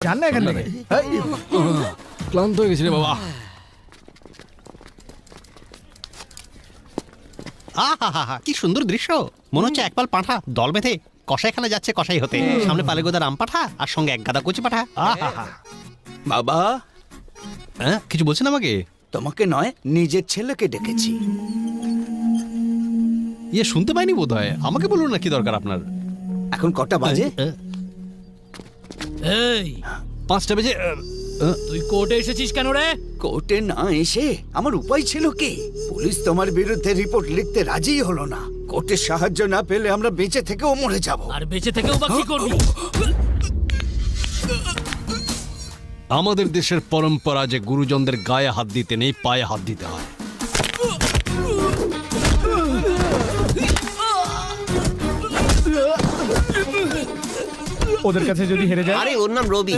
জান না এখান থেকে। ক্লান্ত হয়ে গেছি রে বাবা। আহা, কি সুন্দর দৃশ্য। মনে হচ্ছে একপাল পাঁঠা দল বেঁধে কসাইখানে যাচ্ছে কসাই হতে। সামনে পালে গোদা রাম পাঠা আর সঙ্গে এক গাদা কচি পাঠা। বাবা, হ্যাঁ, কিছু বলছেন আমাকে? তোমাকে নয়, নিজের ছেলেকে ডেকেছি। ইয়ে শুনতে পাইনি বোধ হয়। আমাকে বলুন না কি দরকার আপনার। এখন কটা বাজে? এই 5টা বেজে। তুই কোর্টে এসেছিস কেন রে? কোর্টে না এসে আমার উপায় ছিল কি? পুলিশ তোমার বিরুদ্ধে রিপোর্ট লিখতে রাজি হলো না। কোর্টের সাহায্য না পেলে আমরা বেঁচে থেকেও মরে যাব। আর বেঁচে থেকেও বা কি করবি? আমাদের দেশের পরম্পরা যে গুরুজনদের গায়ে হাত দিতে নেই, পায়ে হাত দিতে হয়। ওদের কাছে যদি হেরে যায়? আরে ওর নাম রবি।